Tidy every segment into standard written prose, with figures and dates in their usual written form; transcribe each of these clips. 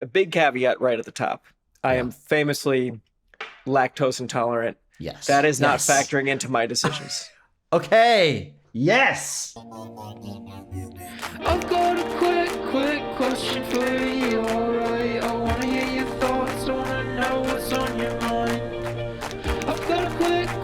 a big caveat right at the top. I am famously lactose intolerant. Yes. That is not Yes. factoring into my decisions. Okay. Yes. I've got a quick question for you, alright? I wanna hear your thoughts, I wanna know what's on your mind. I've got a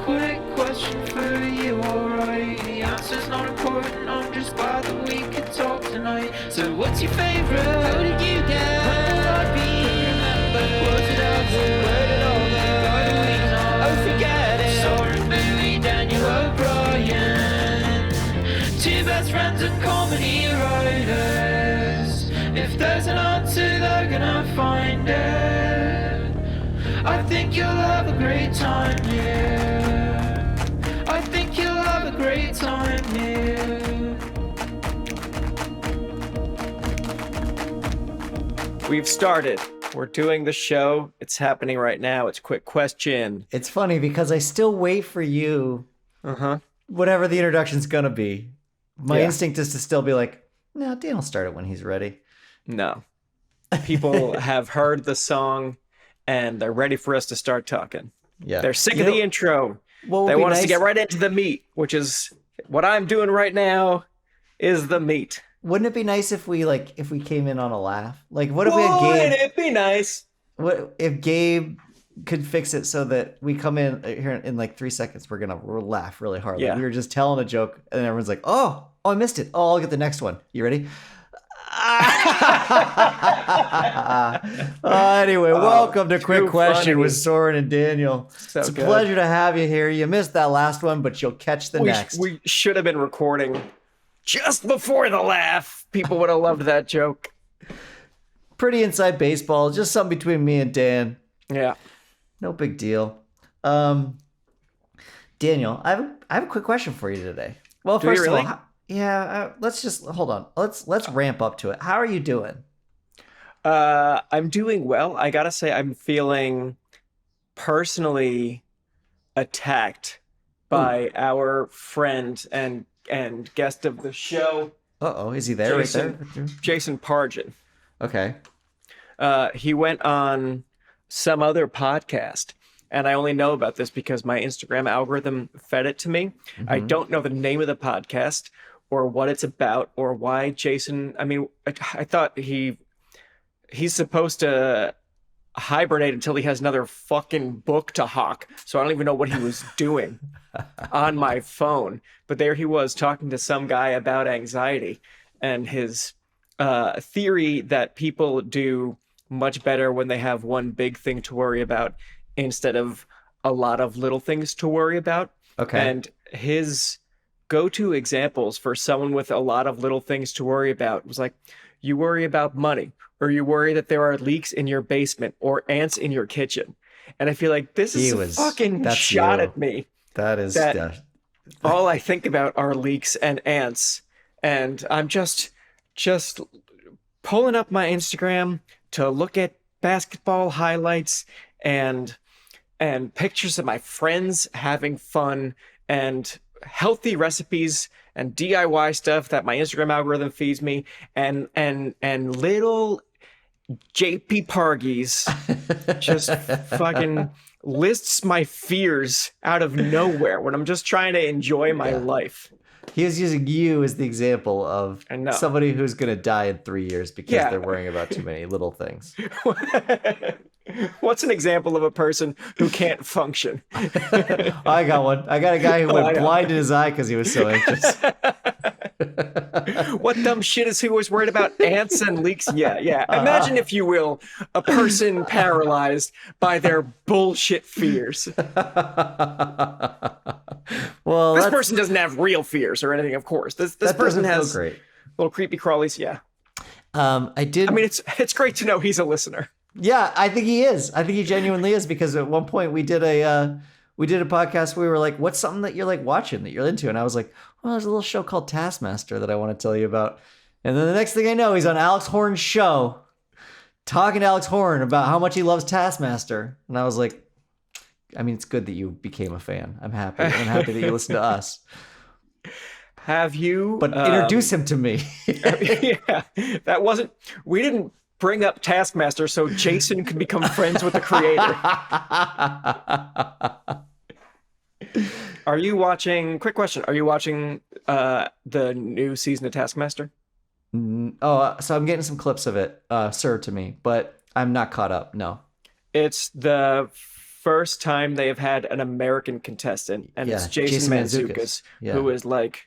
quick question for you, alright? The answer's not important, I'm just glad that we could talk tonight. So what's your favourite? How did you get? When will I be remembered? Was it ever? Where did all the right we know? Oh, forget it. Soren, Bowie, Daniel O'Brien, two best friends and comedy writers. If there's an answer, they're gonna find it. I think you'll have a great time here. I think you'll have a great time here. We've started. We're doing the show. It's happening right now. It's Quick Question. It's funny because I still wait for you, whatever the introduction's going to be. My instinct is to still be like, no, Dan will start it when he's ready. No. People have heard the song and they're ready for us to start talking. Yeah. They're sick of the intro. What They would be want us to nice- get right into the meat, which is what I'm doing right now is the meat. Wouldn't it be nice if we came in on a laugh? Like, what if we had Wouldn't Gabe? it be nice? What if Gabe could fix it so that we come in here in like 3 seconds, we're laugh really hard. Like, Yeah. we were just telling a joke, and then everyone's like, "Oh, I missed it. Oh, I'll get the next one. You ready?" Anyway, welcome to Quick too Question funny. with Soren and Daniel. So it's a good. pleasure to have you here. You missed that last one, but you'll catch the next. We should have been recording just before the laugh. People would have loved that joke. Pretty inside baseball, just something between me and Dan. Yeah. No big deal. Daniel, I have a quick question for you today. Well, Do we first really? of all, let's just hold on. Let's ramp up to it. How are you doing? I'm doing well. I gotta say, I'm feeling personally attacked by our friend and guest of the show, Uh-oh, is he there? Jason. Right there? Jason Pargin. Okay. He went on some other podcast, and I only know about this because my Instagram algorithm fed it to me. I don't know the name of the podcast or what it's about or why Jason. I mean, I thought he's supposed to hibernate until he has another fucking book to hawk. So I don't even know what he was doing on my phone. But there he was talking to some guy about anxiety and his theory that people do much better when they have one big thing to worry about instead of a lot of little things to worry about. Okay. And his go-to examples for someone with a lot of little things to worry about was like, you worry about money, or you worry that there are leaks in your basement or ants in your kitchen. And I feel like this is a fucking shot at me. That is All I think about are leaks and ants. And I'm just pulling up my Instagram to look at basketball highlights and pictures of my friends having fun and healthy recipes and DIY stuff that my Instagram algorithm feeds me, and little JP Pargies just fucking lists my fears out of nowhere when I'm just trying to enjoy my life. He was using you as the example of I know. somebody who's going to die in 3 years because they're worrying about too many little things. What's an example of a person who can't function? I got one. I got a guy who went blind in his eye because he was so anxious. What dumb shit is he always worried about? Ants and leaks? Yeah. Imagine, if you will, a person paralyzed by their bullshit fears. Well, This person doesn't have real fears or anything, of course. This person has great. little creepy crawlies. Yeah. I mean, it's great to know he's a listener. Yeah, I think he is. I think he genuinely is, because at one point we did a podcast where we were like, what's something that you're like watching that you're into? And I was like, well, there's a little show called Taskmaster that I want to tell you about. And then the next thing I know, he's on Alex Horn's show talking to Alex Horn about how much he loves Taskmaster. And I was like, I mean, it's good that you became a fan. I'm happy. I'm happy that you listen to us. Have you? But introduce him to me. Yeah, that wasn't. We didn't bring up Taskmaster so Jason can become friends with the creator. Are you watching? Quick question: are you watching the new season of Taskmaster? So I'm getting some clips of it served to me, but I'm not caught up. No. It's the first time they have had an American contestant, and it's Jason Mantzoukas, who is like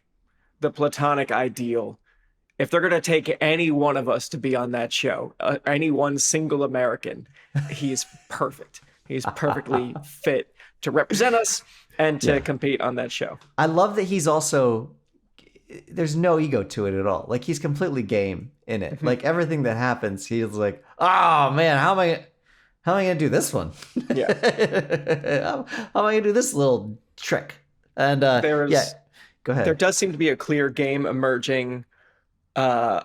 the platonic ideal. If they're gonna take any one of us to be on that show, any one single American, he's perfect. He's perfectly fit to represent us and to compete on that show. I love that he's also, there's no ego to it at all. Like, he's completely game in it. Like, everything that happens, he's like, oh man, how am I gonna do this one? Yeah. how am I gonna do this little trick? And go ahead. There does seem to be a clear game emerging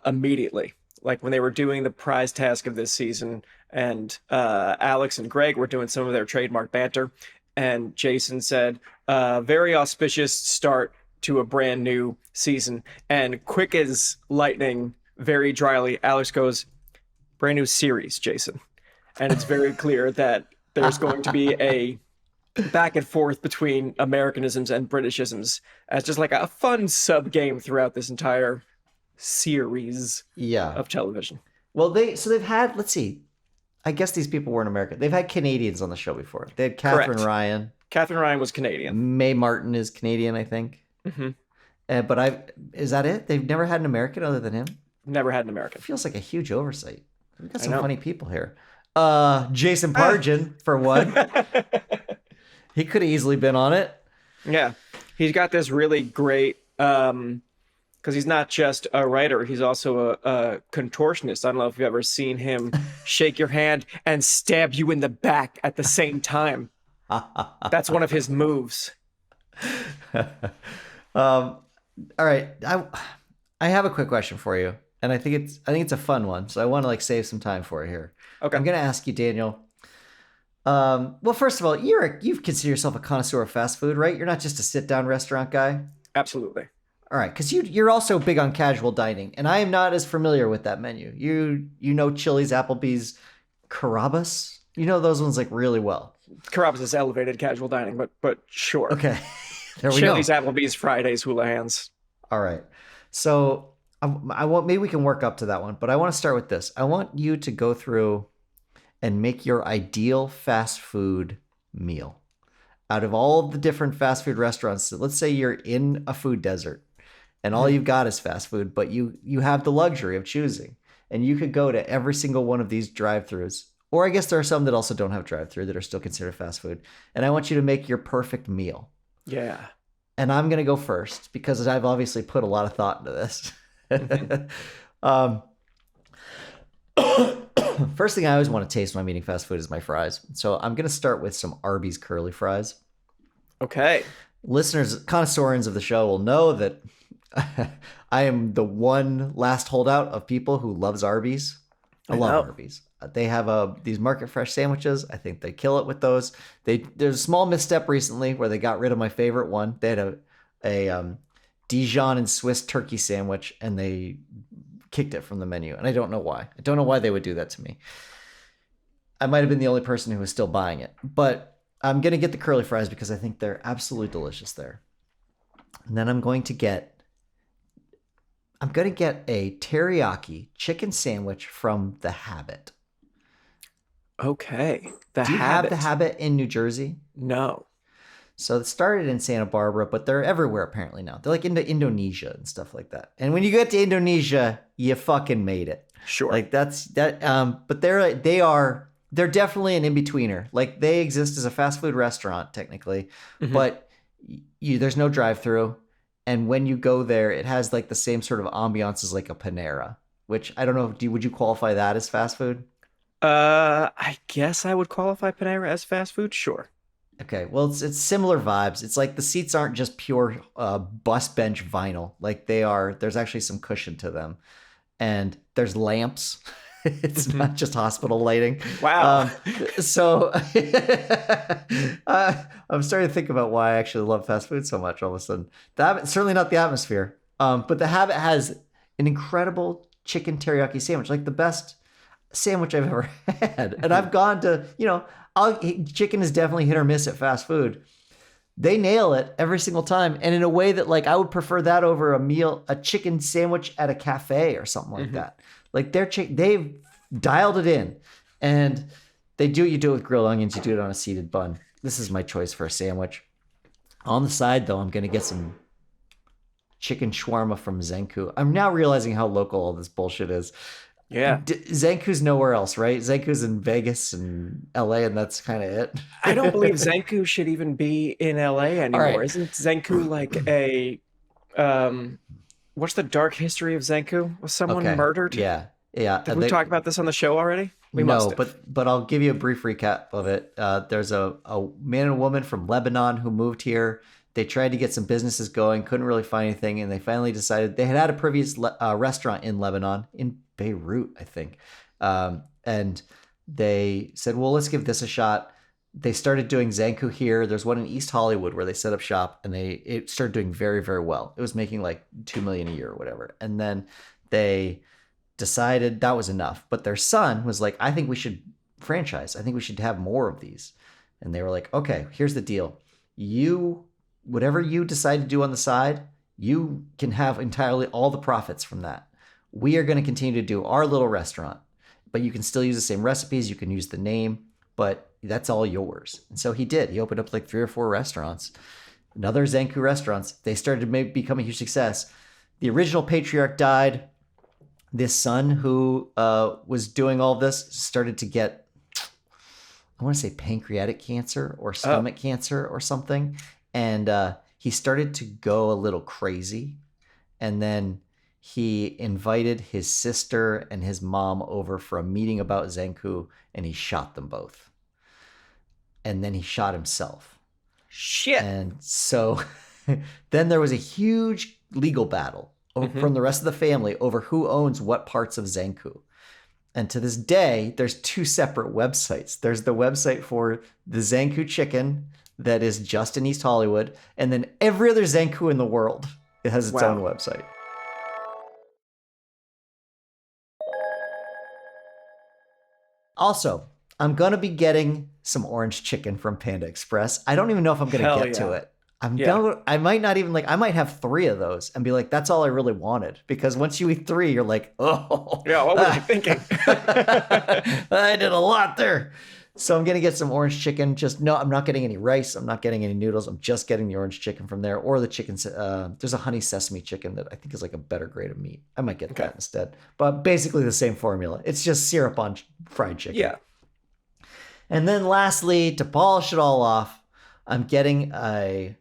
immediately. Like when they were doing the prize task of this season, and Alex and Greg were doing some of their trademark banter, and Jason said, very auspicious start to a brand new season. And quick as lightning, very dryly, Alex goes, brand new series, Jason. And it's very clear that there's going to be a back and forth between Americanisms and Britishisms as just like a fun sub game throughout this entire series of television. Well, they've had, let's see, I guess these people weren't American. They've had Canadians on the show before. They had Catherine Ryan. Catherine Ryan was Canadian. Mae Martin is Canadian, I think. But is that it? They've never had an American other than him? Never had an American. It feels like a huge oversight. We've got some funny people here. Jason Pargin, for one. He could have easily been on it. Yeah. He's got this really great, because he's not just a writer, he's also a contortionist. I don't know if you've ever seen him shake your hand and stab you in the back at the same time. That's one of his moves. All right. I have a quick question for you, and I think it's a fun one, so I want to like save some time for it here. Okay. I'm gonna ask you, Daniel. Well, first of all, you consider yourself a connoisseur of fast food, right? You're not just a sit-down restaurant guy. Absolutely. All right, because you're also big on casual dining, and I am not as familiar with that menu. You know Chili's, Applebee's, Carrabba's. You know those ones like really well. Carrabba's is elevated casual dining, but sure. Okay, there we Chili's, go. Applebee's, Fridays, Hula Hands. All right, so I want, maybe we can work up to that one, but I want to start with this. I want you to go through and make your ideal fast food meal out of all the different fast food restaurants. So let's say you're in a food desert and all you've got is fast food, but you have the luxury of choosing, and you could go to every single one of these drive-thrus. Or I guess there are some that also don't have drive-thru that are still considered fast food. And I want you to make your perfect meal. Yeah. And I'm going to go first because I've obviously put a lot of thought into this. First thing I always want to taste when I'm eating fast food is my fries. So I'm going to start with some Arby's curly fries. Okay. Listeners, connoisseurs of the show will know that I am the one last holdout of people who loves Arby's. I love Arby's. They have these market fresh sandwiches. I think they kill it with those. There's a small misstep recently where they got rid of my favorite one. They had a Dijon and Swiss turkey sandwich, and they kicked it from the menu, and I don't know why. I don't know why they would do that to me. I might have been the only person who was still buying it, but I'm gonna get the curly fries because I think they're absolutely delicious there. And then I'm gonna get a teriyaki chicken sandwich from The Habit. Okay. Do you have The Habit in New Jersey? No. So it started in Santa Barbara, but they're everywhere apparently now. They're like into Indonesia and stuff like that. And when you get to Indonesia, you fucking made it. Sure. Like that's that. But they're definitely an in-betweener. Like they exist as a fast food restaurant technically, but there's no drive-through. And when you go there, it has like the same sort of ambiance as like a Panera, which I don't know. Would you qualify that as fast food? I guess I would qualify Panera as fast food. Sure. Okay, well, it's similar vibes. It's like the seats aren't just pure bus bench vinyl. Like there's actually some cushion to them. And there's lamps. It's not just hospital lighting. Wow. So I'm starting to think about why I actually love fast food so much all of a sudden. Certainly not the atmosphere. But The Habit has an incredible chicken teriyaki sandwich. Like the best. sandwich I've ever had. And I've gone to, chicken is definitely hit or miss at fast food. They nail it every single time. And in a way that like, I would prefer that over a chicken sandwich at a cafe or something like that. Like they've dialed it in, and you do it with grilled onions. You do it on a seeded bun. This is my choice for a sandwich. On the side though, I'm going to get some chicken shawarma from Zenku. I'm now realizing how local all this bullshit is. Yeah. Zenku's nowhere else, right? Zenku's in Vegas and LA, and that's kind of it. I don't believe Zenku should even be in LA anymore. Right. Isn't Zenku like a what's the dark history of Zenku? Was someone murdered? Yeah. Did we talk about this on the show already? We no, must have. but I'll give you a brief recap of it. There's a man and a woman from Lebanon who moved here. They tried to get some businesses going, couldn't really find anything, and they finally decided they had a previous restaurant in Lebanon, in Beirut, I think. And they said, well, let's give this a shot. They started doing Zenku here. There's one in East Hollywood where they set up shop, and it started doing very, very well. It was making like $2 million a year or whatever. And then they decided that was enough. But their son was like, I think we should franchise. I think we should have more of these. And they were like, okay, here's the deal. Whatever you decide to do on the side, you can have entirely all the profits from that. We are going to continue to do our little restaurant, but you can still use the same recipes. You can use the name, but that's all yours. And so he did. He opened up like 3 or 4 restaurants, another Zenku restaurants. They started to become a huge success. The original patriarch died. This son who was doing all this started to get, I want to say pancreatic cancer or stomach cancer or something. And he started to go a little crazy. And then he invited his sister and his mom over for a meeting about Zenku, and he shot them both. And then he shot himself. Shit. And so then there was a huge legal battle from the rest of the family over who owns what parts of Zenku. And to this day, there's 2 separate websites. There's the website for the Zenku chicken that is just in East Hollywood, and then every other Zenku in the world, it has its own website. Also, I'm going to be getting some orange chicken from Panda Express. I don't even know if I'm going to get to it. I might not even I might have 3 of those and be like, that's all I really wanted. Because once you eat 3, you're like, oh. Yeah, what were you thinking? I did a lot there. So I'm going to get some orange chicken. I'm not getting any rice. I'm not getting any noodles. I'm just getting the orange chicken from there. Or the chicken, there's a honey sesame chicken that I think is like a better grade of meat. I might get that instead. But basically the same formula. It's just syrup on fried chicken. Yeah. And then lastly, to polish it all off, I'm getting a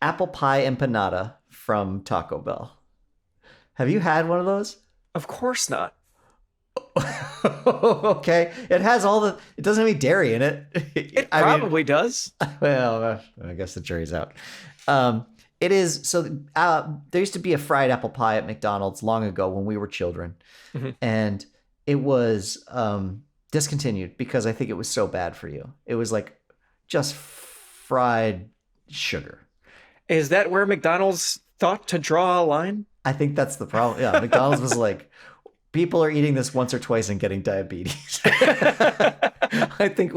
apple pie empanada from Taco Bell. Have you had one of those? Of course not. Okay. It doesn't have any dairy in it. It probably does. Well, I guess the jury's out. It is. So there used to be a fried apple pie at McDonald's long ago when we were children. And it was discontinued because I think it was so bad for you. It was like just fried sugar. Is that where McDonald's thought to draw a line? I think that's the problem. Yeah, McDonald's was like, people are eating this once or twice and getting diabetes. I think,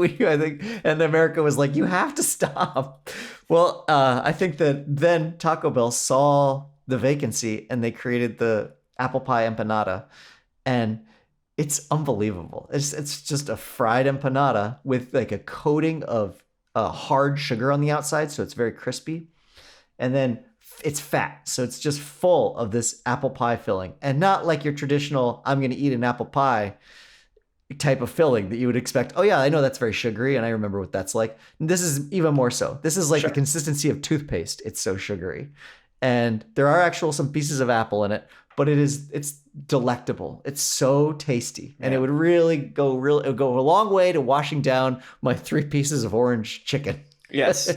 and America was like, you have to stop. Well, I think that then Taco Bell saw the vacancy and they created the apple pie empanada, and it's unbelievable. It's just a fried empanada with like a coating of hard sugar on the outside, so it's very crispy, and then it's fat, so it's just full of this apple pie filling, and not like your traditional I'm going to eat an apple pie type of filling that you would expect. Oh yeah, I know that's very sugary, and I remember what that's like. This is even more so. This is like the consistency of toothpaste. It's so sugary, and there are some pieces of apple in it, but it's delectable. It's so tasty, and it would go a long way to washing down my 3 pieces of orange chicken. Yes.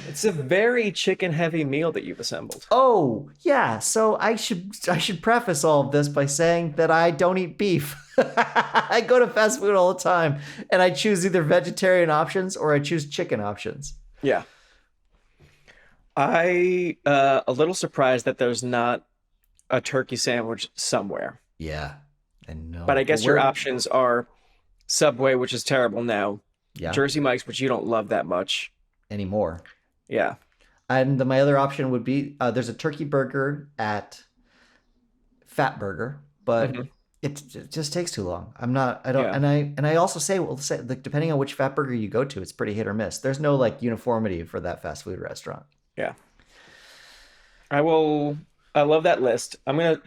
It's a very chicken-heavy meal that you've assembled. Oh, yeah. So I should preface all of this by saying that I don't eat beef. I go to fast food all the time, and I choose either vegetarian options or I choose chicken options. Yeah. I a little surprised that there's not a turkey sandwich somewhere. Yeah. I know. But I guess But your we're- options are Subway, which is terrible now, yeah, Jersey Mike's, which you don't love that much. anymore. Yeah. And my other option would be there's a turkey burger at Fat Burger, but Mhm. it just takes too long. I don't, Yeah. and I also say, like, depending on which Fat Burger you go to, it's pretty hit or miss. There's no like uniformity for that fast food restaurant. Yeah. I love that list. I'm gonna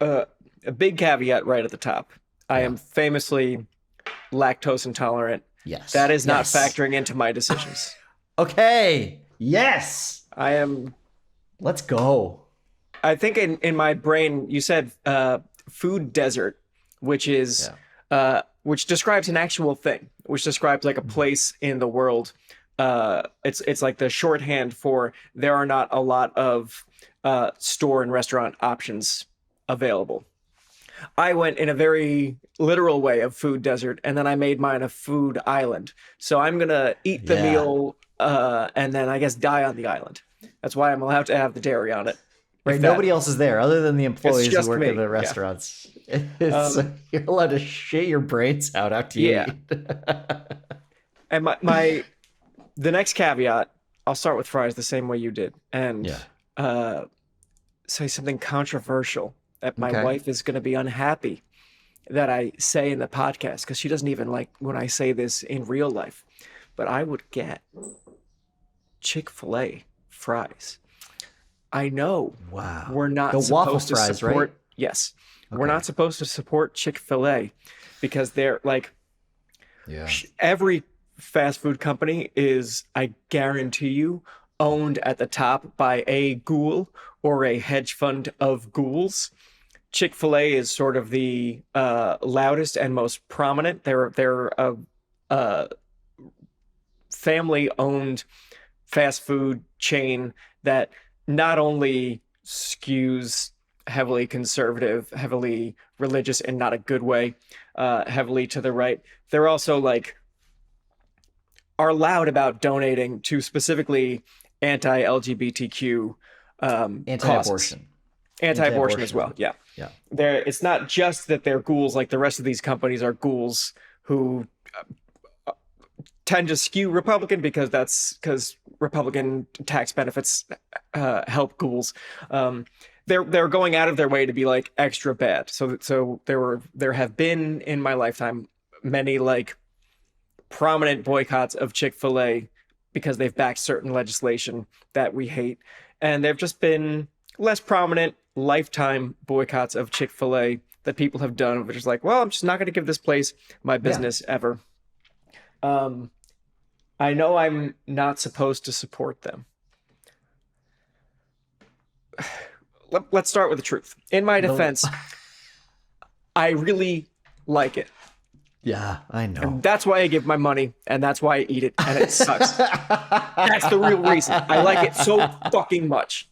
a big caveat right at the top. I am famously lactose intolerant. Yes. That is not Yes. factoring into my decisions. Okay. Yes. Let's go. I think in my brain you said food desert, which is which describes an actual thing, which describes like a place in the world. It's like the shorthand for there are not a lot of store and restaurant options available. I went in a very literal way of food desert, and then I made mine a food island. So I'm gonna eat the meal and then I guess die on the island. That's why I'm allowed to have the dairy on it. Right. Nobody else is there other than the employees just who work me, in the yeah. restaurants. You're allowed to shit your brains out after you eat. And the next caveat, I'll start with fries the same way you did, and say something controversial that my wife is going to be unhappy that I say in the podcast, because she doesn't even like when I say this in real life. But I would get Chick-fil-A fries. I know we're not The waffle supposed to fries, support. right? Yes, we're not supposed to support Chick-fil-A because they're like every fast food company is, I guarantee you, owned at the top by a ghoul or a hedge fund of ghouls. Chick-fil-A is sort of the loudest and most prominent. They're a family-owned fast food chain that not only skews heavily conservative, heavily religious in not a good way, heavily to the right. They're also like are loud about donating to specifically anti-LGBTQ Anti-abortion. Anti-abortion as well. Yeah. It's not just that they're ghouls like the rest of these companies are ghouls who tend to skew Republican because Republican tax benefits help ghouls. They're going out of their way to be like extra bad. So there have been in my lifetime many like prominent boycotts of Chick-fil-A because they've backed certain legislation that we hate, and there've just been less prominent lifetime boycotts of Chick-fil-A that people have done, which is like, well, I'm just not going to give this place my business ever. I know I'm not supposed to support them. Let's start with the truth. In my defense, I really like it. Yeah, I know. And that's why I give my money, and that's why I eat it, and it sucks. That's the real reason. I like it so fucking much.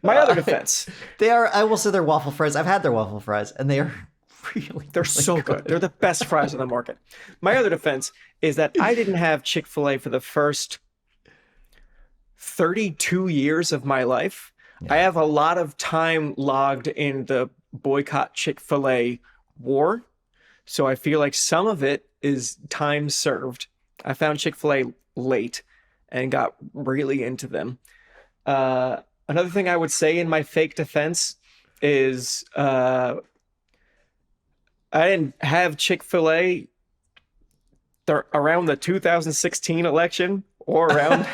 My other defense. I will say they're waffle fries. I've had their waffle fries, and they are They're so good. They're the best fries on the market. My other defense is that I didn't have Chick-fil-A for the first 32 years of my life. I have a lot of time logged in the boycott Chick-fil-A war. So I feel like some of it is time served. I found Chick-fil-A late and got really into them. Another thing I would say in my fake defense is I didn't have Chick-fil-A around the 2016 election or around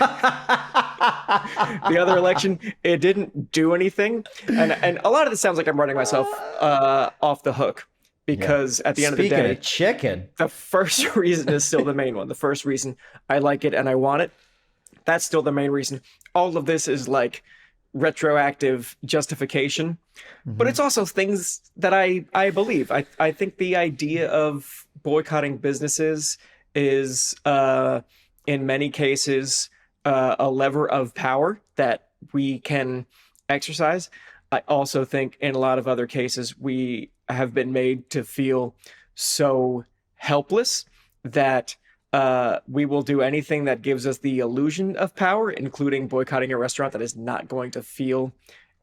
the other election. It didn't do anything. And a lot of this sounds like I'm running myself off the hook. Because at the end of the day, speaking of chicken, the first reason is still the main one. The first reason I like it and I want it, that's still the main reason. All of this is like retroactive justification, but it's also things that I believe. I think the idea of boycotting businesses is, in many cases, a lever of power that we can exercise. I also think in a lot of other cases, we have been made to feel so helpless that we will do anything that gives us the illusion of power, including boycotting a restaurant that is not going to feel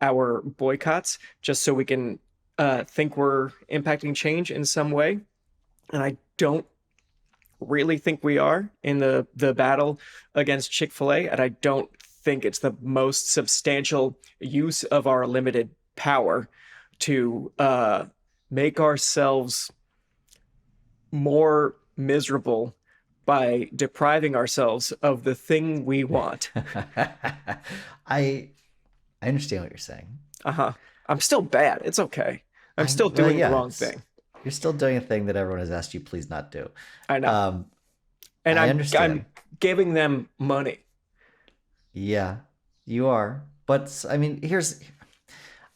our boycotts, just so we can think we're impacting change in some way, and I don't really think we are in the battle against Chick-fil-A, and I don't think it's the most substantial use of our limited power to make ourselves more miserable by depriving ourselves of the thing we want. I understand what you're saying. I'm still bad. It's okay. I'm still doing the wrong thing. You're still doing a thing that everyone has asked you please not do. I know. And I'm giving them money. Yeah, you are. But I mean,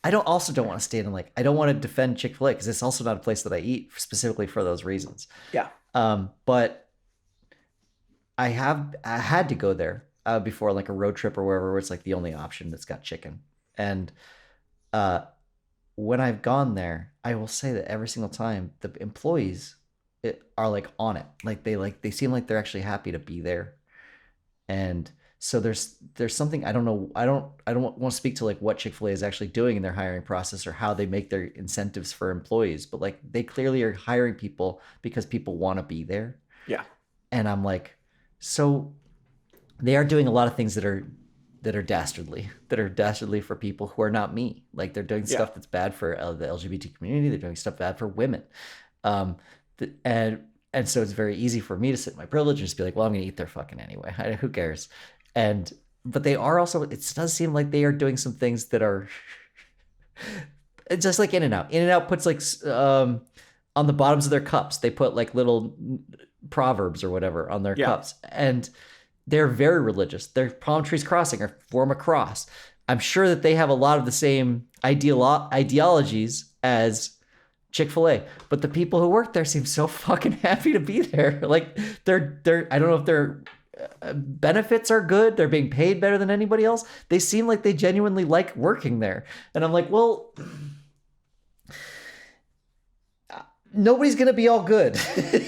I don't want to stand in I don't want to defend Chick-fil-A because it's also not a place that I eat specifically for those reasons. Yeah. But I had to go there before a road trip or wherever where it's the only option that's got chicken. And when I've gone there, I will say that every single time the employees are on it. They seem like they're actually happy to be there. And so there's something, I don't know. I don't want to speak to what Chick-fil-A is actually doing in their hiring process or how they make their incentives for employees, but they clearly are hiring people because people want to be there. Yeah. And I'm so they are doing a lot of things that are dastardly for people who are not me. They're doing stuff that's bad for the LGBT community. They're doing stuff bad for women. And so it's very easy for me to sit in my privilege and just be well, I'm going to eat their fucking anyway. Who cares? But they are also, it does seem like they are doing some things that are it's just like In-N-Out. In-N-Out puts on the bottoms of their cups, they put little proverbs or whatever on their cups. And they're very religious. Their palm trees crossing or form a cross. I'm sure that they have a lot of the same ideologies as Chick-fil-A, but the people who work there seem so fucking happy to be there. They're I don't know if their benefits are good. They're being paid better than anybody else. They seem like they genuinely like working there. And I'm well, nobody's going to be all good.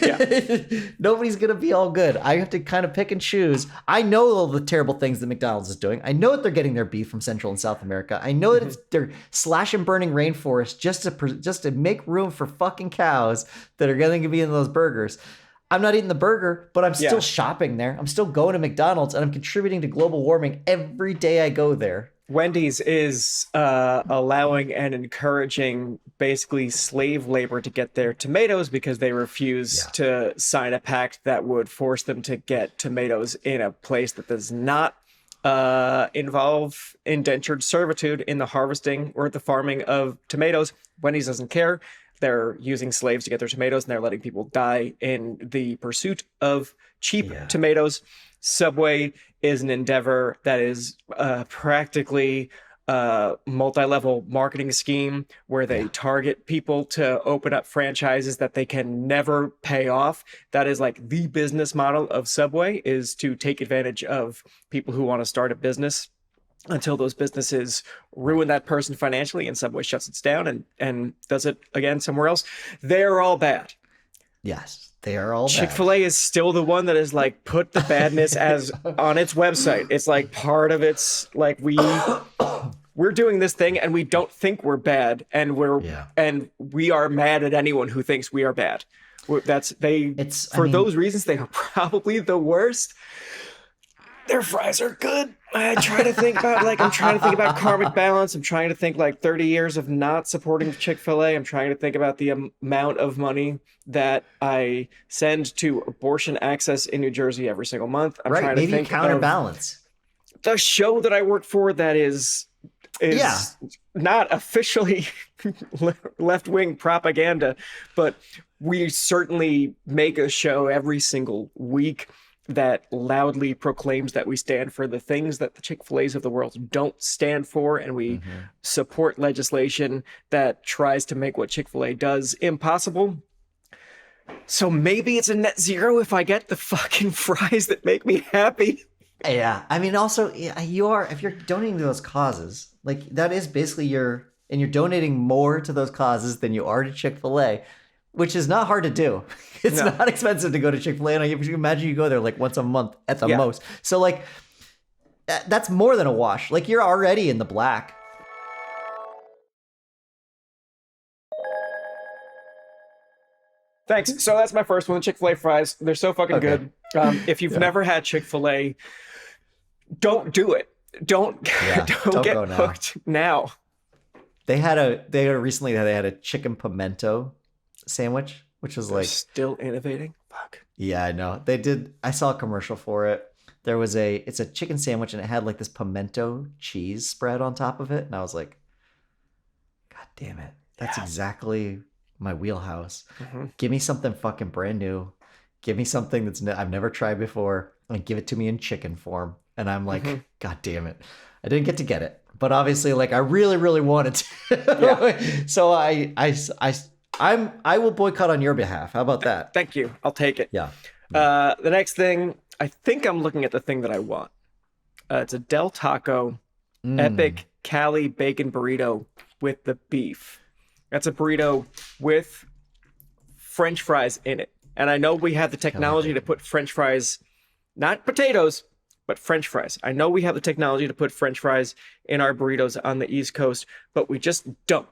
Yeah. Nobody's going to be all good. I have to kind of pick and choose. I know all the terrible things that McDonald's is doing. I know that they're getting their beef from Central and South America. I know that they're slash and burning rainforests just to make room for fucking cows that are going to be in those burgers. I'm not eating the burger, but I'm still shopping there. I'm still going to McDonald's, and I'm contributing to global warming every day I go there. Wendy's is allowing and encouraging basically slave labor to get their tomatoes because they refuse to sign a pact that would force them to get tomatoes in a place that does not involve indentured servitude in the harvesting or the farming of tomatoes. Wendy's doesn't care. They're using slaves to get their tomatoes, and they're letting people die in the pursuit of cheap tomatoes. Subway is an endeavor that is practically a multi-level marketing scheme where they target people to open up franchises that they can never pay off. That is the business model of Subway, is to take advantage of people who want to start a business until those businesses ruin that person financially and Subway shuts it down and does it again somewhere else. They're all bad. Yes, they are all bad. Chick-fil-A is still the one that is put the badness as on its website. It's part of its we're doing this thing and we don't think we're bad, and we are mad at anyone who thinks we are bad. Those reasons they are probably the worst. Their fries are good. I try to think about I'm trying to think about karmic balance. I'm trying to think 30 years of not supporting Chick-fil-A. I'm trying to think about the amount of money that I send to abortion access in New Jersey every single month. I'm trying to think counterbalance. The show that I work for that is not officially left-wing propaganda, but we certainly make a show every single week that loudly proclaims that we stand for the things that the Chick-fil-A's of the world don't stand for, and we support legislation that tries to make what Chick-fil-A does impossible. So maybe it's a net zero if I get the fucking fries that make me happy. Yeah, I mean, also, if you're donating to those causes, that is basically you're donating more to those causes than you are to Chick-fil-A, which is not hard to do. It's not expensive to go to Chick-fil-A. And if you imagine you go there once a month at the most. So that's more than a wash. You're already in the black. Thanks. So that's my first one, Chick-fil-A fries. They're so fucking Okay. good. If you've never had Chick-fil-A, don't do it. Don't don't get go now. hooked now. They had a chicken pimento sandwich, which was They're like, still innovating. Fuck. yeah, I know. They did. I saw a commercial for it. It's a chicken sandwich and it had like this pimento cheese spread on top of it. And I was like, God damn it. That's exactly my wheelhouse. Mm-hmm. Give me something fucking brand new. Give me something I've never tried before and give it to me in chicken form. And I'm like, God damn it. I didn't get to get it, but obviously like I really, really wanted to. So I will boycott on your behalf. How about that? Thank you. I'll take it. Yeah. The next thing, I think I'm looking at the thing that I want. It's a Del Taco Epic Cali Bacon Burrito with the beef. That's a burrito with French fries in it. And I know we have the technology to put French fries, not potatoes, but French fries. I know we have the technology to put French fries in our burritos on the East Coast, but we just don't.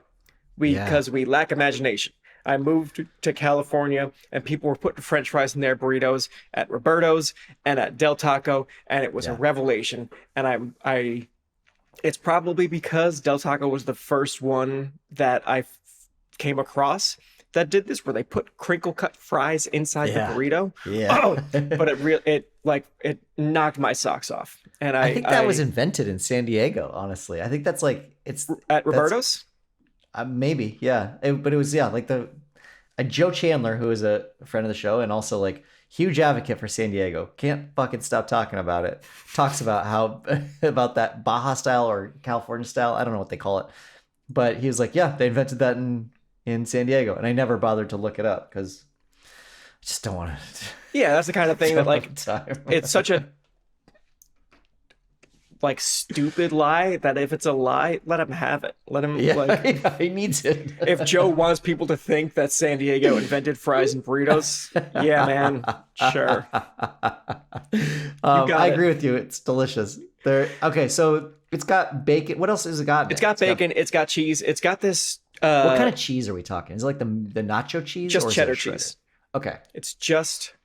Because we lack imagination. I moved to California and people were putting French fries in their burritos at Roberto's and at Del Taco, and it was a revelation. And it's probably because Del Taco was the first one that I came across that did this, where they put crinkle cut fries inside the burrito. Yeah. But it knocked my socks off. And I think that was invented in San Diego, honestly. I think that's like, it's at Roberto's. Maybe, yeah. But it was, like Joe Chandler, who is a friend of the show and also like huge advocate for San Diego. Can't fucking stop talking about it. Talks about how, about that Baja style or California style. I don't know what they call it. But he was like, yeah, they invented that in San Diego. And I never bothered to look it up because I just don't want to. Yeah, that's the kind of thing that like, it's such a like stupid lie that if it's a lie, let him have it. Let him he needs it. If Joe wants people to think that San Diego invented fries and burritos, yeah, man, sure. I agree with you. It's delicious. Okay, so it's got bacon. What else has it got? It's got bacon. It's got cheese. It's got this. What kind of cheese are we talking? Is it like the nacho cheese? Just or cheddar is it cheese. Okay. It's just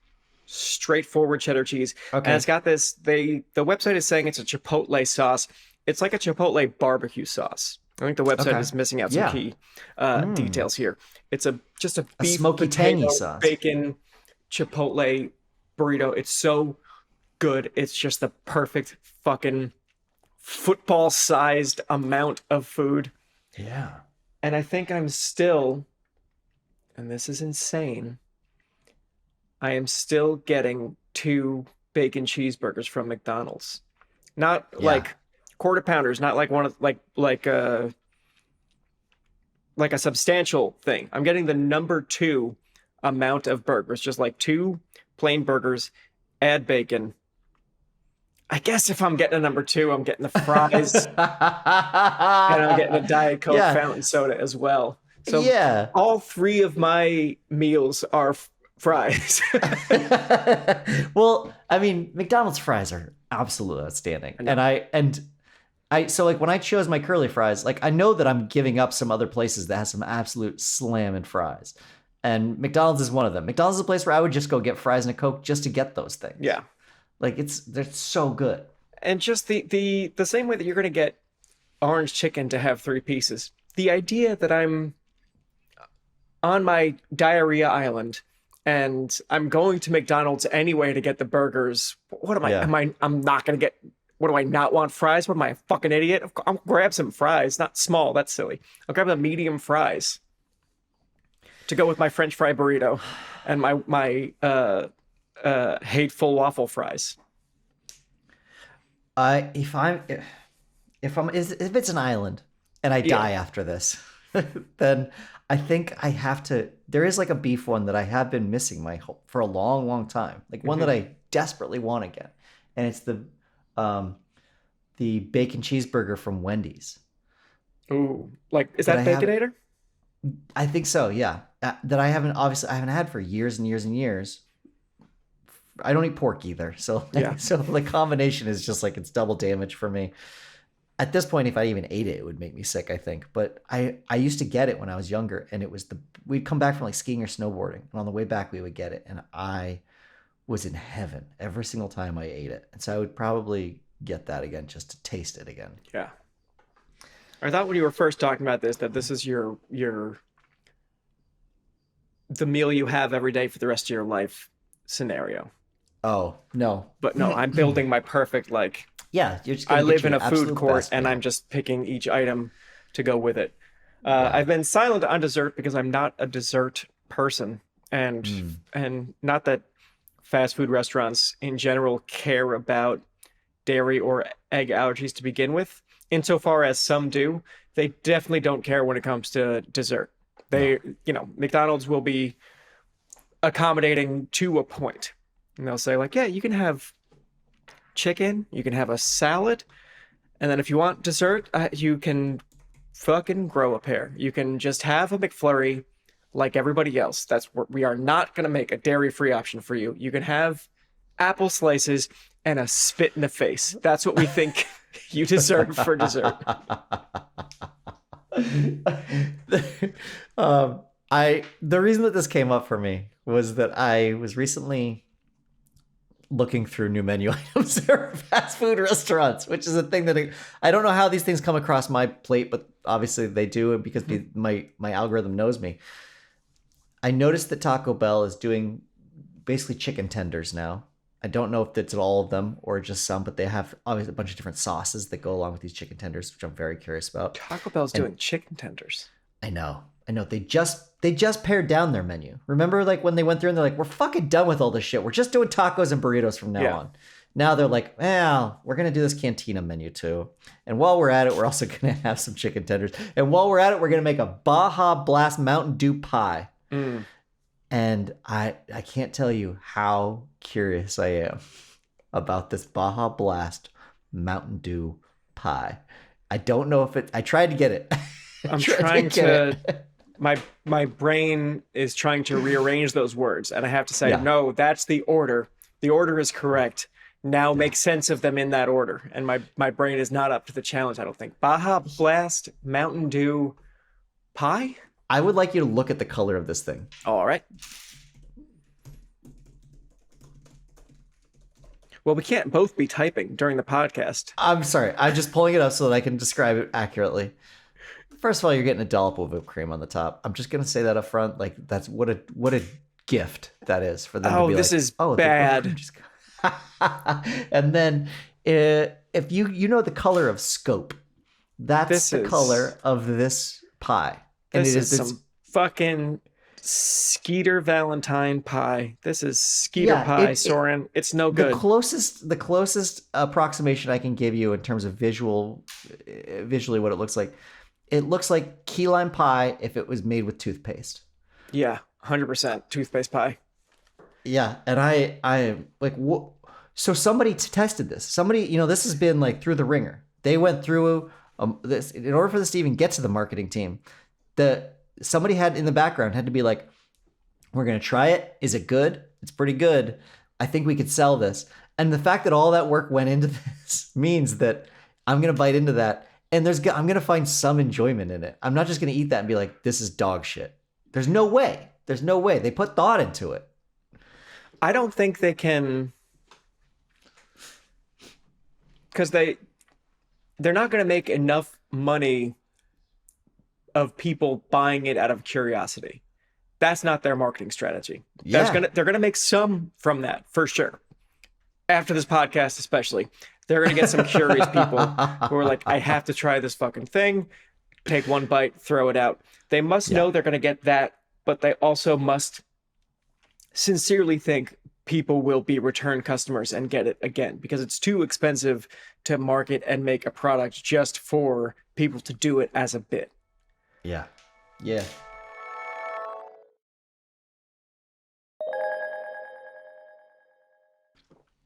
straightforward cheddar cheese. Okay. And it's got this. The website is saying it's a chipotle sauce. It's like a chipotle barbecue sauce. I think the website is missing out some key details here. It's just a beef, smoky, potato, tangy sauce. Bacon chipotle burrito. It's so good. It's just the perfect fucking football-sized amount of food. Yeah. And I think I'm still, and this is insane, I am still getting 2 bacon cheeseburgers from McDonald's. Not like quarter pounders, not like one of like a substantial thing. I'm getting the number 2 amount of burgers, just like 2 plain burgers, add bacon. I guess if I'm getting a number 2, I'm getting the fries and I'm getting a Diet Coke fountain soda as well. So all 3 of my meals are fries. Well, I mean, McDonald's fries are absolutely outstanding. So like when I chose my curly fries, like I know that I'm giving up some other places that has some absolute slamming fries. And McDonald's is one of them. McDonald's is a place where I would just go get fries and a Coke just to get those things. Yeah. Like they're so good. And just the same way that you're going to get orange chicken to have 3 pieces. The idea that I'm on my diarrhea island and I'm going to McDonald's anyway to get the burgers. What am I? I'm not going to get. What do I not want? Fries? What am I, a fucking idiot? I'll grab some fries, not small. That's silly. I'll grab the medium fries to go with my French fry burrito and my Hateful waffle fries. If it's an island and I die after this, then I think I have to. There is like a beef one that I have been missing for a long, long time. Like one that I desperately want to get, and it's the bacon cheeseburger from Wendy's. Ooh, like is that Baconator? I think so. Yeah, that I haven't had for years and years and years. I don't eat pork either, so so the combination is just like it's double damage for me. At this point, if I even ate it, it would make me sick, I think. But I used to get it when I was younger, and we'd come back from like skiing or snowboarding, and on the way back we would get it, and I was in heaven every single time I ate it. And so I would probably get that again just to taste it again. Yeah. I thought when you were first talking about this that this is the meal you have every day for the rest of your life scenario. Oh, no. But no, I'm building my perfect, like, Yeah, you're just I gonna live get in your a food absolute court best and meal. I'm just picking each item to go with it. I've been silent on dessert because I'm not a dessert person, and not that fast food restaurants in general care about dairy or egg allergies to begin with. Insofar as some do, they definitely don't care when it comes to dessert. They, McDonald's will be accommodating to a point. And they'll say, like, yeah, you can have chicken, you can have a salad, and then if you want dessert, you can fucking grow a pair. You can just have a McFlurry like everybody else. That's what we are not going to make a dairy-free option for you. You can have apple slices and a spit in the face. That's what we think you deserve for dessert. The reason that this came up for me was that I was recently looking through new menu items for fast food restaurants, which is a thing that I don't know how these things come across my plate, but obviously they do because my algorithm knows me. I noticed that Taco Bell is doing basically chicken tenders now. I don't know if it's all of them or just some, but they have obviously a bunch of different sauces that go along with these chicken tenders, which I'm very curious about. Taco Bell's doing chicken tenders. I know. They just pared down their menu. Remember, like when they went through and they're like, "We're fucking done with all this shit. We're just doing tacos and burritos from now on." Now they're like, "Well, we're gonna do this cantina menu too. And while we're at it, we're also gonna have some chicken tenders. And while we're at it, we're gonna make a Baja Blast Mountain Dew pie." And I can't tell you how curious I am about this Baja Blast Mountain Dew pie. I don't know if I tried to get it. I'm trying to my brain is trying to rearrange those words, and I have to say, no, that's the order. The order is correct. Now make sense of them in that order. And my brain is not up to the challenge, I don't think. Baja Blast Mountain Dew pie? I would like you to look at the color of this thing. All right. Well, we can't both be typing during the podcast. I'm sorry. I'm just pulling it up so that I can describe it accurately. First of all, you're getting a dollop of whipped cream on the top. I'm just gonna say that up front. Like that's what a gift that is for them to be this like, is bad. And then if you know the color of scope, that's the color of this pie. And this it is some fucking Skeeter Valentine pie. This is Skeeter pie, Soren. It's no good. The closest approximation I can give you in terms of visually what it looks like key lime pie if it was made with toothpaste. Yeah, 100% toothpaste pie. Yeah, and I like what? So somebody tested this. Somebody, this has been like through the ringer. They went through this in order for this to even get to the marketing team. Somebody had in the background had to be like, we're gonna try it. Is it good? It's pretty good. I think we could sell this. And the fact that all that work went into this means that I'm gonna bite into that, and I'm gonna find some enjoyment in it. I'm not just gonna eat that and be like, this is dog shit. There's no way. They put thought into it. I don't think they can, because they're not going to make enough money of people buying it out of curiosity. That's not their marketing strategy. Yeah. They're gonna make some from that for sure. After this podcast, especially, they're gonna get some curious people who are like, I have to try this fucking thing. Take one bite, throw it out. They must know they're gonna get that, but they also must sincerely think people will be return customers and get it again, because it's too expensive to market and make a product just for people to do it as a bit. Yeah.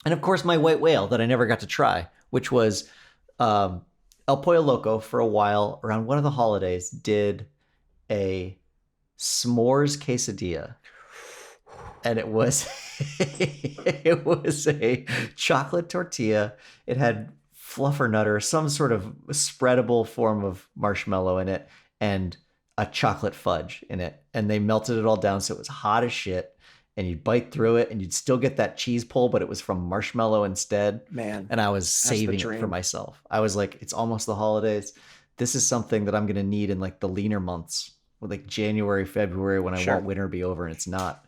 And of course, my white whale that I never got to try, which was El Pollo Loco for a while around one of the holidays, did a s'mores quesadilla. And it was a chocolate tortilla. It had fluffernutter, some sort of spreadable form of marshmallow in it, and a chocolate fudge in it. And they melted it all down so it was hot as shit. And you'd bite through it and you'd still get that cheese pull, but it was from marshmallow instead. Man. And I was saving it for dream. myself. I was like, it's almost the holidays. This is something that I'm going to need in like the leaner months, with like January, February, when I Sure. want winter to be over, and it's not.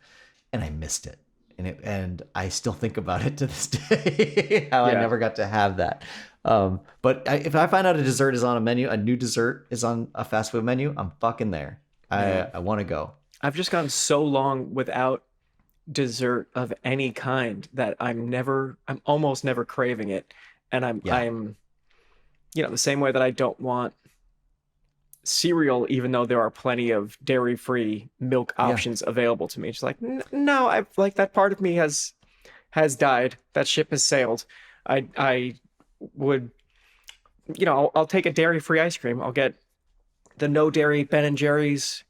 And I missed it. And I still think about it to this day, how I Yeah. never got to have that. But if I find out a dessert is on a menu, a new dessert is on a fast food menu, I'm fucking there. I want to go. I've just gone so long without dessert of any kind that I'm almost never craving it. And I'm the same way that I don't want cereal, even though there are plenty of dairy-free milk options available to me. It's like, no, I've like that part of me has died. That ship has sailed. I would, I'll take a dairy-free ice cream. I'll get the no dairy Ben and Jerry's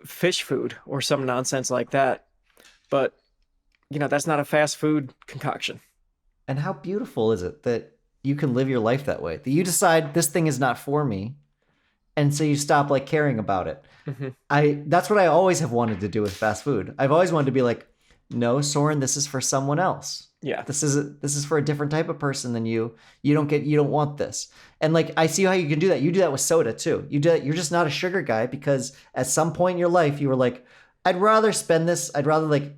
fish food or some nonsense like that. But, that's not a fast food concoction. And how beautiful is it that you can live your life that way? That you decide this thing is not for me, and so you stop like caring about it. That's what I always have wanted to do with fast food. I've always wanted to be like, no, Soren, this is for someone else. Yeah. This is for a different type of person than you. You don't want this. And like, I see how you can do that. You do that with soda too. You're just not a sugar guy because at some point in your life you were like, I'd rather like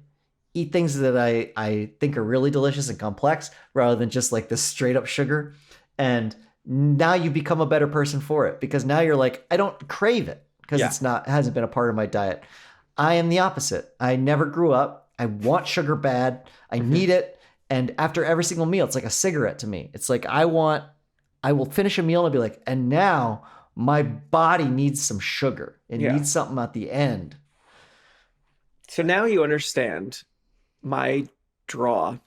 eat things that I think are really delicious and complex rather than just like this straight up sugar. And now you become a better person for it because now you're like, I don't crave it because it hasn't been a part of my diet. I am the opposite. I never grew up. I want sugar bad. I need it. And after every single meal, it's like a cigarette to me. It's like I will finish a meal and be like, and now my body needs some sugar. It needs something at the end. So now you understand my draw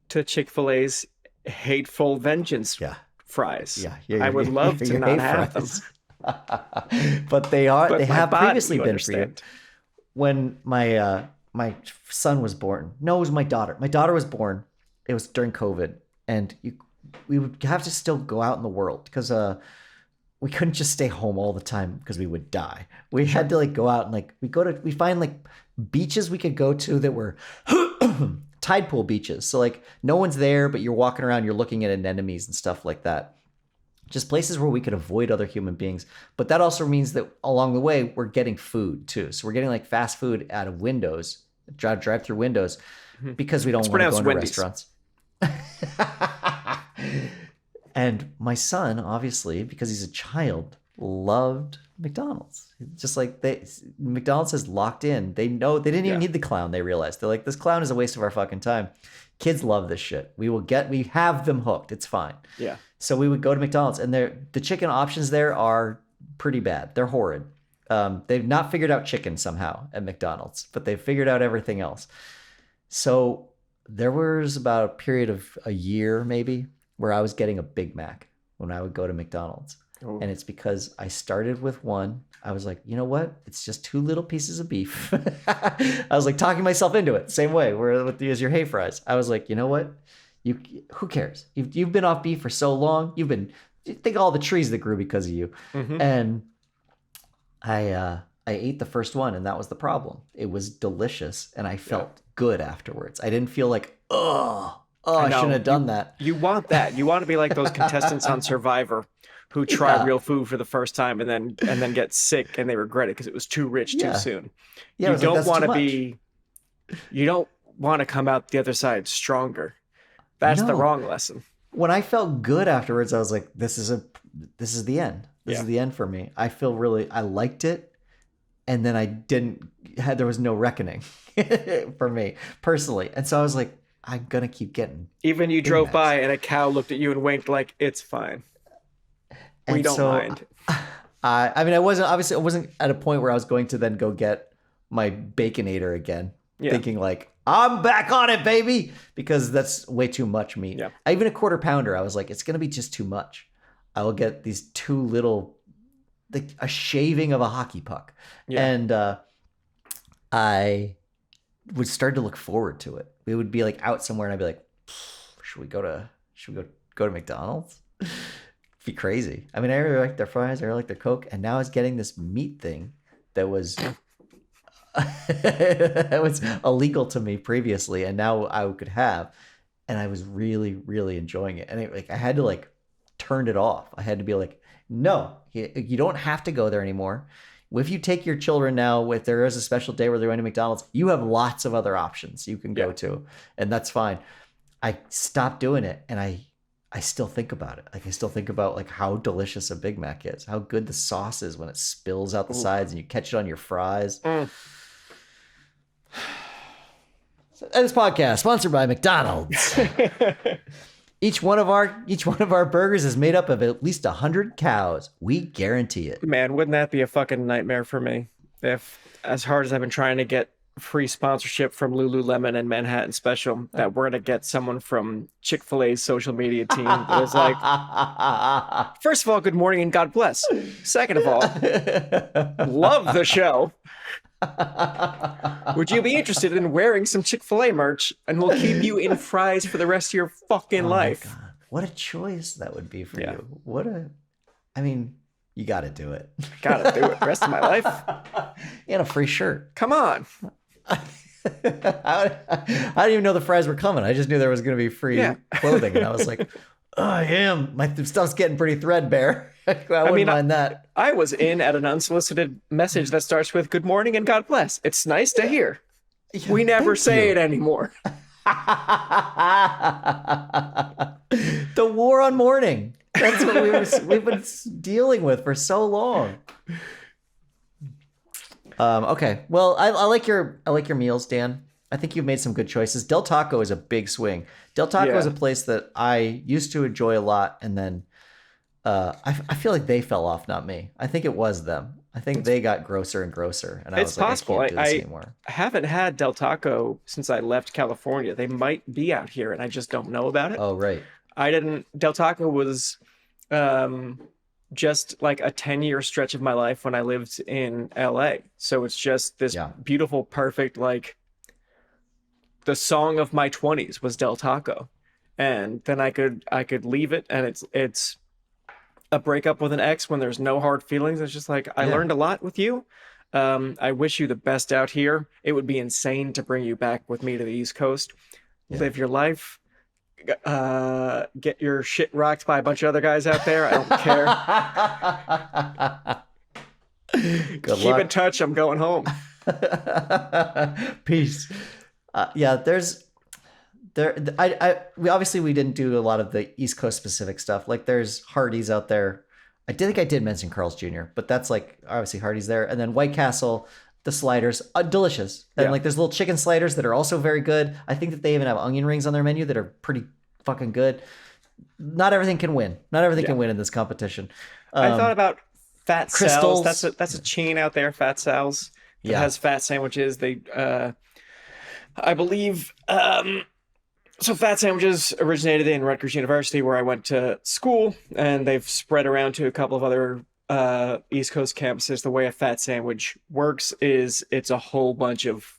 to Chick-fil-A's Hateful Vengeance fries. Yeah, I would love to not have them. But they have body, previously you been understand. for you. When my son was born. No, it was my daughter. My daughter was born. It was during COVID, and we would have to still go out in the world because we couldn't just stay home all the time because we would die. We had to like go out and like we find like beaches we could go to that were tide pool beaches. So like no one's there, but you're walking around, you're looking at anemones and stuff like that. Just places where we could avoid other human beings. But that also means that along the way, we're getting food too. So we're getting like fast food out of windows, drive-through windows, because we don't want to go into restaurants. And my son, obviously, because he's a child, loved McDonald's. Just like McDonald's has locked in. They know they didn't even need the clown. They realized they're like, this clown is a waste of our fucking time. Kids love this shit. We have them hooked. It's fine. Yeah. So we would go to McDonald's, and the chicken options there are pretty bad. They're horrid. They've not figured out chicken somehow at McDonald's, but they've figured out everything else. So there was about a period of a year maybe where I was getting a Big Mac when I would go to McDonald's. Oh. And it's because I started with one. I was like, you know what? It's just 2 little pieces of beef. I was like talking myself into it. Same way with your hay fries. I was like, you know what? Who cares? You've been off beef for so long. Think of all the trees that grew because of you. Mm-hmm. And I ate the first one, and that was the problem. It was delicious, and I felt good afterwards. I didn't feel like, I shouldn't have done that. You want that. You want to be like those contestants on Survivor who try real food for the first time and then get sick and they regret it because it was too rich too soon. Yeah, you don't want to you don't want to come out the other side stronger. That's the wrong lesson. When I felt good afterwards, I was like, this is the end. This is the end for me. I liked it. And then there was no reckoning for me personally. And so I was like, I'm going to keep getting. Even you drove by and a cow looked at you and winked like, it's fine. We don't mind. I wasn't at a point where I was going to then go get my Baconator again, thinking like, I'm back on it, baby, because that's way too much meat. Yeah. Even a quarter pounder, I was like, it's going to be just too much. I will get these 2 little, like a shaving of a hockey puck. Yeah. And I would start to look forward to it. We would be like out somewhere and I'd be like, should we go to Should we go to McDonald's? Be crazy. I mean, I really like their fries. I really like their Coke. And now it's getting this meat thing that was that was illegal to me previously, and now I could have. And I was really, really enjoying it. And I had to like turn it off. I had to be like, no, you don't have to go there anymore. If you take your children now, if there is a special day where they're going to McDonald's, you have lots of other options you can go to, and that's fine. I stopped doing it, and I still think about it. Like I still think about like how delicious a Big Mac is, how good the sauce is when it spills out the sides and you catch it on your fries. And this podcast sponsored by McDonald's. Each one of our burgers is made up of at least 100 cows. We guarantee it. Man, wouldn't that be a fucking nightmare for me? If, as hard as I've been trying to get free sponsorship from Lululemon and Manhattan Special, that we're gonna get someone from Chick-fil-A's social media team that was like, first of all, good morning and God bless. Second of all, love the show. Would you be interested in wearing some Chick-fil-A merch, and we'll keep you in fries for the rest of your fucking life? My God. What a choice that would be for you. I mean, you got to do it. Gotta do it the rest of my life. And a free shirt. Come on. I didn't even know the fries were coming. I just knew there was going to be free clothing. And I was like, oh, my stuff's getting pretty threadbare. I wouldn't mind that. I was in at an unsolicited message that starts with good morning and God bless. It's nice to hear. Yeah, we never say it anymore. The war on mourning. That's what we've been dealing with for so long. Okay. Well, I like your meals, Dan. I think you've made some good choices. Del Taco is a big swing. Del Taco is a place that I used to enjoy a lot, and then I feel like they fell off, not me. I think it was them. I think they got grosser and grosser, and I was like, possible. I can't do this anymore. I haven't had Del Taco since I left California. They might be out here, and I just don't know about it. Oh, right. Del Taco was just like a 10-year stretch of my life when I lived in LA. So it's just this beautiful, perfect, like the song of my 20s was Del Taco. And then I could leave it, and it's a breakup with an ex when there's no hard feelings. It's just like, I learned a lot with you. I wish you the best out here. It would be insane to bring you back with me to the East Coast. Live your life. Get your shit rocked by a bunch of other guys out there. I don't care. Keep in touch. I'm going home. Peace. We didn't do a lot of the East Coast specific stuff. Like there's Hardee's out there. I did mention Carl's Jr., but that's like obviously Hardee's there. And then White Castle, the sliders, delicious. And like there's little chicken sliders that are also very good. I think that they even have onion rings on their menu that are pretty fucking good. Not everything can win. Not everything can win in this competition. I thought about Fat Crystals. Sal's. That's a chain out there, Fat Sal's. It has fat sandwiches. They I believe so Fat Sandwiches originated in Rutgers University, where I went to school, and they've spread around to a couple of other East Coast campuses. The way a fat sandwich works is it's a whole bunch of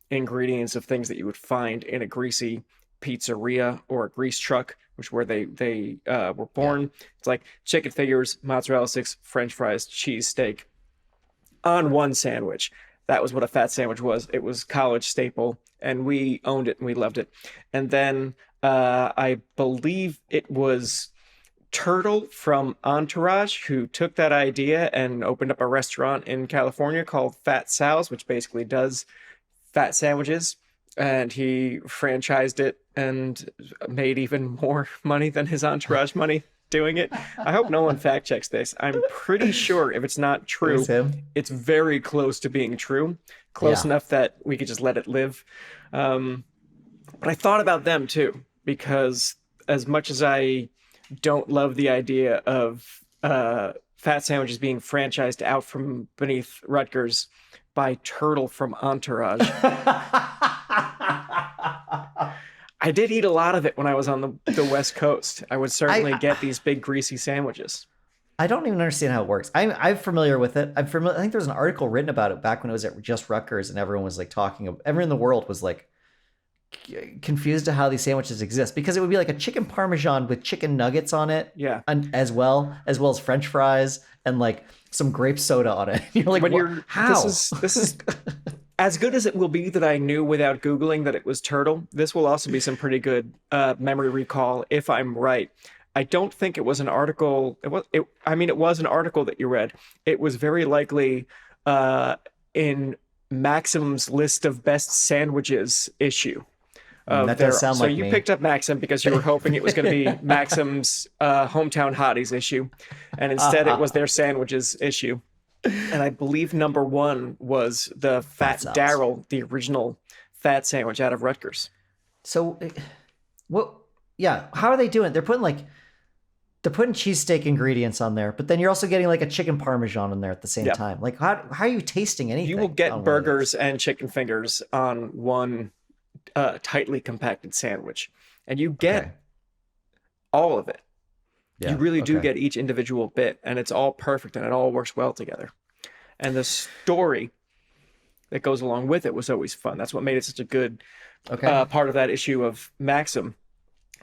ingredients of things that you would find in a greasy pizzeria or a grease truck, which where they were born. It's like chicken fingers, mozzarella sticks, French fries, cheese steak on one sandwich. That was what a fat sandwich was. It was college staple, and we owned it and we loved it. And then I believe it was Turtle from Entourage who took that idea and opened up a restaurant in California called Fat Sal's, which basically does fat sandwiches. And he franchised it and made even more money than his Entourage money doing it. I hope no one fact checks this. I'm pretty sure if it's not true, it's very close to being true. Close enough that we could just let it live. But I thought about them too, because as much as I don't love the idea of fat sandwiches being franchised out from beneath Rutgers by Turtle from Entourage, I did eat a lot of it when I was on the West Coast. I would certainly get these big greasy sandwiches. I don't even understand how it works. I'm familiar with it. I think there was an article written about it back when it was at just Rutgers, and everyone was like everyone in the world was like confused to how these sandwiches exist, because it would be like a chicken parmesan with chicken nuggets on it, Yeah. and as well as French fries and like some grape soda on it. You're like, how? This is as good as it will be that I knew without Googling that it was turtle. This will also be some pretty good memory recall if I'm right. I don't think it was an article. It was an article that you read. It was very likely in Maxim's list of best sandwiches issue. That does sound like you me. picked up Maxim because you were hoping it was going to be Maxim's hometown hotties issue, and instead it was their sandwiches issue. And I believe number one was the Fat sounds- Daryl, the original fat sandwich out of Rutgers. So, what? Yeah, how are they doing? They're putting cheesesteak ingredients on there, but then you're also getting like a chicken parmesan in there at the same time. Like, how are you tasting anything? You will on get one of burgers these? and chicken fingers on one tightly compacted sandwich, and you get Okay. all of it. Yeah, You really do okay. get each individual bit, and it's all perfect, and it all works well together. And the story that goes along with it was always fun. That's what made it such a good part of that issue of Maxim,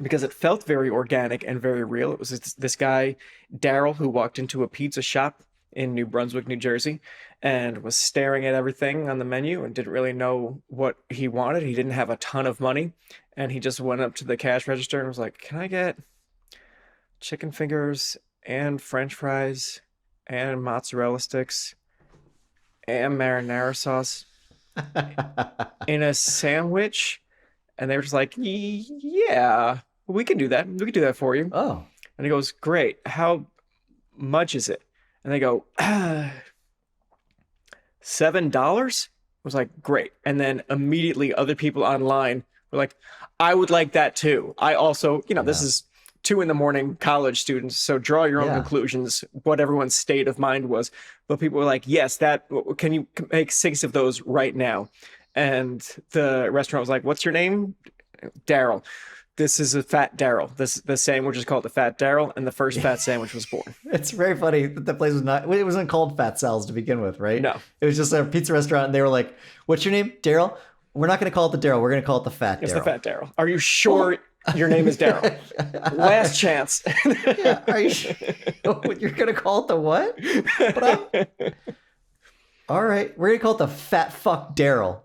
because it felt very organic and very real. It was this guy, Daryl, who walked into a pizza shop in New Brunswick, New Jersey, and was staring at everything on the menu and didn't really know what he wanted. He didn't have a ton of money, and he just went up to the cash register and was like, "Can I get chicken fingers and French fries and mozzarella sticks and marinara sauce in a sandwich?" And they were just like, "Yeah, we can do that. We can do that for you." Oh, And he goes, "Great. How much is it?" And they go, $7? I was like, "Great." And then immediately other people online were like, "I would like that too." I also, this is 2 a.m. college students, so draw your own conclusions what everyone's state of mind was. But people were like, "Yes, can you make 6 of those right now?" And the restaurant was like, "What's your name?" "Daryl." "This is a Fat Daryl. The sandwich is called the Fat Daryl, and the first fat sandwich was born." it's very funny that the place was not. It wasn't called Fat Sal's to begin with, right? No. It was just a pizza restaurant, and they were like, "What's your name, Daryl?" "We're not going to call it the Daryl. We're going to call it the Fat It's Daryl." the Fat Daryl. "Are you sure your name is Daryl?" "Last chance." Yeah, are you sure? You're going to call it the what? But all right, we're going to call it the Fat Fuck Daryl.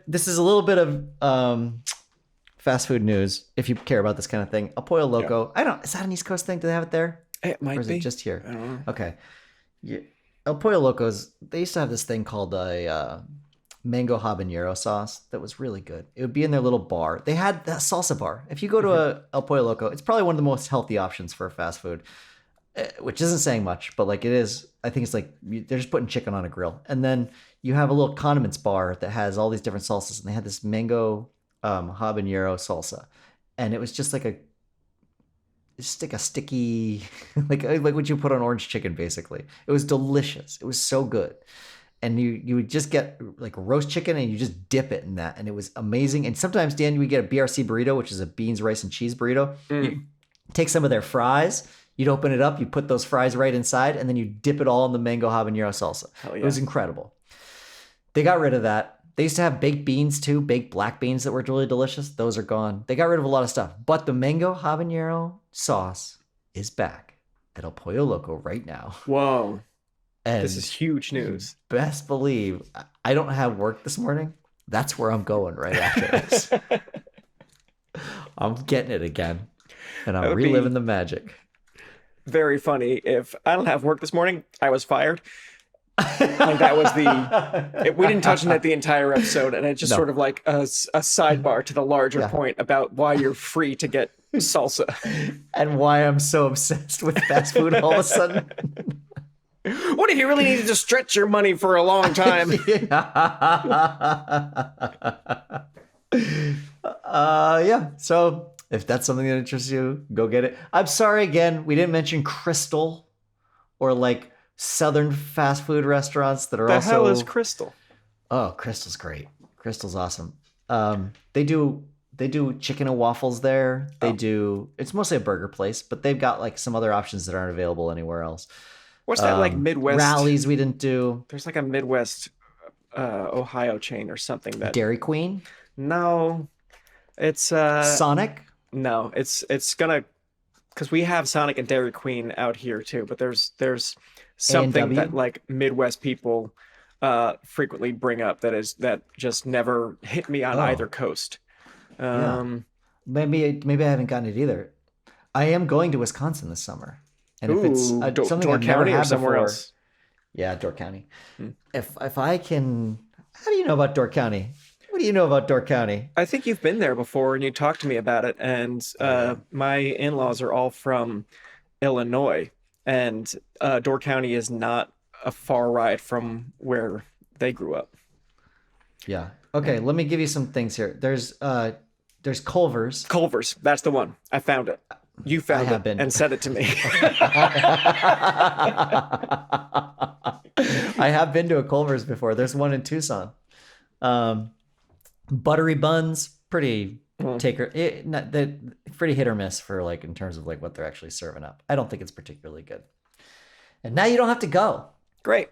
This is a little bit of fast food news if you care about this kind of thing. El Pollo Loco. Is that an East Coast thing? Do they have it there? It might Or is be it just here? I don't know. Okay. Yeah. El Pollo Locos, they used to have this thing called a mango habanero sauce that was really good. It would be in their little bar. They had that salsa bar. If you go to a El Pollo Loco, it's probably one of the most healthy options for fast food, which isn't saying much, but like it is. I think it's like they're just putting chicken on a grill. And then you have a little condiments bar that has all these different salsas, and they had this mango habanero salsa, and it was just like a sticky like what you put on orange chicken. Basically, it was delicious. It was so good. And you would just get like roast chicken and you just dip it in that, and it was amazing. And sometimes, Dan, you would get a BRC burrito, which is a beans, rice, and cheese burrito. You take some of their fries, you'd open it up, you put those fries right inside, and then you dip it all in the mango habanero salsa. Hell yeah. It was incredible. They got rid of that. They used to have baked beans too, baked black beans that were really delicious. Those are gone. They got rid of a lot of stuff. But the mango habanero sauce is back at El Pollo Loco right now. Whoa. And This is huge news. best believe I don't have work this morning. That's where I'm going right after this. I'm getting it again, and That I'm would be- reliving the magic. Very funny. If I don't have work this morning, I was fired. Like that was we didn't touch on that the entire episode, and it's just No. sort of like a sidebar to the larger point about why you're free to get salsa. And why I'm so obsessed with fast food all of a sudden. What if you really needed to stretch your money for a long time? Yeah. So if that's something that interests you, go get it. I'm sorry again, we didn't mention Crystal or like Southern fast food restaurants that are The also. hell is Crystal? Oh, Crystal's great. Crystal's awesome. They do chicken and waffles there. They do. It's mostly a burger place, but they've got like some other options that aren't available anywhere else. What's that like Midwest rallies we didn't do? There's like a Midwest Ohio chain or something that. Dairy Queen? No, it's Sonic? No, it's gonna because we have Sonic and Dairy Queen out here too, but there's something A&W? that like Midwest people frequently bring up that just never hit me on either coast. Maybe I haven't gotten it either. I am going to Wisconsin this summer, and if it's something Door I've never County or had somewhere before, else. yeah, Door County. If I can, how do you know about Door County? What do you know about Door County? I think you've been there before and you talked to me about it. And my in-laws are all from Illinois, and Door County is not a far ride from where they grew up. Yeah. Okay. Let me give you some things here. There's Culver's. Culver's, that's the one. I found it. You found it and sent it to me. I have been to a Culver's before. There's one in Tucson. Buttery buns, pretty pretty hit or miss for like in terms of like what they're actually serving up. I don't think it's particularly good. And now you don't have to go. Great.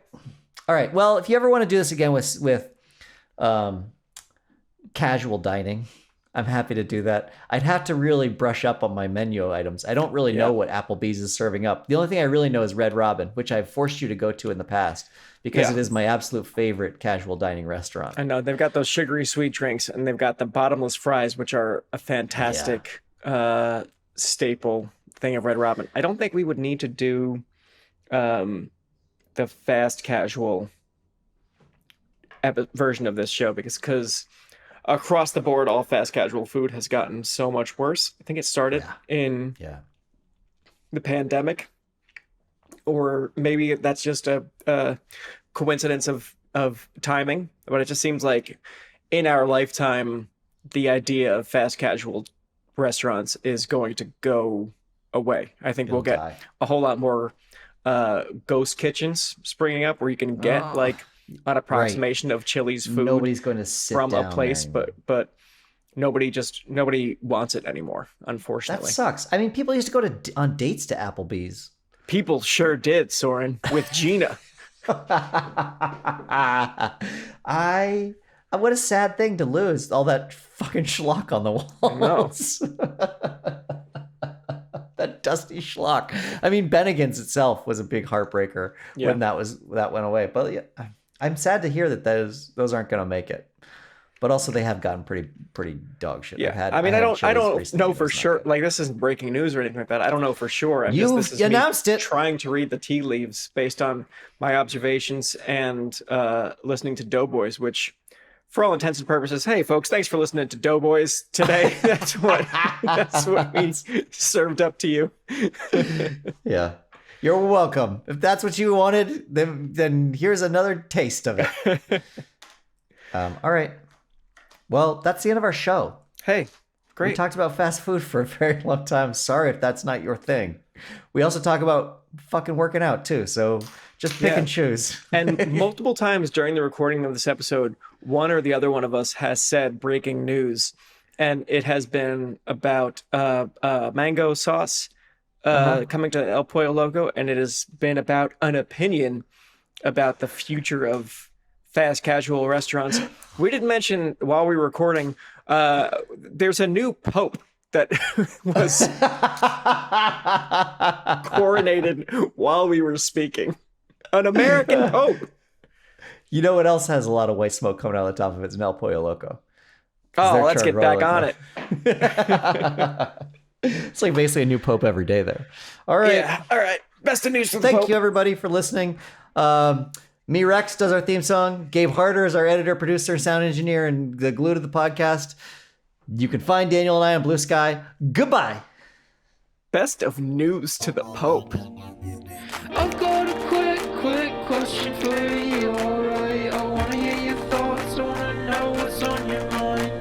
All right. Well, if you ever want to do this again with casual dining, I'm happy to do that. I'd have to really brush up on my menu items. I don't really know what Applebee's is serving up. The only thing I really know is Red Robin, which I've forced you to go to in the past because it is my absolute favorite casual dining restaurant. I know. They've got those sugary sweet drinks, and they've got the bottomless fries, which are a fantastic staple thing of Red Robin. I don't think we would need to do the fast casual version of this show because across the board, all fast casual food has gotten so much worse. I think it started in the pandemic, or maybe that's just a coincidence of timing. But it just seems like in our lifetime, the idea of fast casual restaurants is going to go away. I think we'll get a whole lot more ghost kitchens springing up where you can get like an approximation of Chili's food. Nobody's going to sit from down a place, but nobody wants it anymore, unfortunately. That sucks. I mean, people used to go on dates to Applebee's. People sure did, Soren, with Gina. What a sad thing to lose, all that fucking schlock on the walls. That dusty schlock. I mean, Bennigan's itself was a big heartbreaker when that went away. But yeah, I'm sad to hear that those aren't going to make it. But also, they have gotten pretty dog shit. Yeah, I don't know for sure. Like, this isn't breaking news or anything like that. I don't know for sure. This is announced it. Trying to read the tea leaves based on my observations and listening to Doughboys, which, for all intents and purposes, hey folks, thanks for listening to Doughboys today. That's what we served up to you. Yeah. You're welcome. If that's what you wanted, then here's another taste of it. All right. Well, that's the end of our show. Hey, great. We talked about fast food for a very long time. Sorry if that's not your thing. We also talk about fucking working out too. So just pick and choose. And multiple times during the recording of this episode, one or the other one of us has said breaking news. And it has been about mango sauce coming to El Pollo Loco. And it has been about an opinion about the future of fast casual restaurants. We didn't mention while we were recording, there's a new pope that was coronated while we were speaking. An American pope. You know what else has a lot of white smoke coming out of the top of it? It's an El Pollo Loco. Oh, let's get back on it. It's like basically a new pope every day there. All right. Yeah. All right. Best of news for the pope. Thank you, everybody, for listening. Me, Rex, does our theme song. Gabe Harder is our editor, producer, sound engineer, and the glue to the podcast. You can find Daniel and I on Bluesky. Goodbye. Best of news to the Pope. I've got a quick question for you, alright? I wanna hear your thoughts, I wanna know what's on your mind.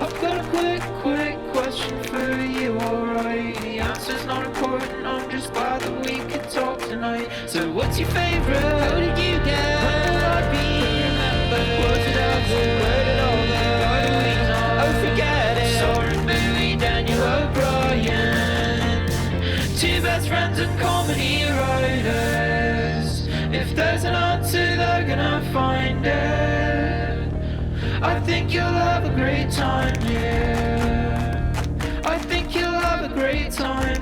I've got a quick question for you, alright? The answer's not important, I'm just glad that we could talk tonight. So what's your favorite? How did you get? When will I be remembered? Was it after? Where did all the why do we know? Oh, forget it. Soren, Bowie, Daniel O'Brien, two best friends and comedy writers. If there's an answer, they're gonna find it. I think you'll have a great time, yeah. I think you'll have a great time.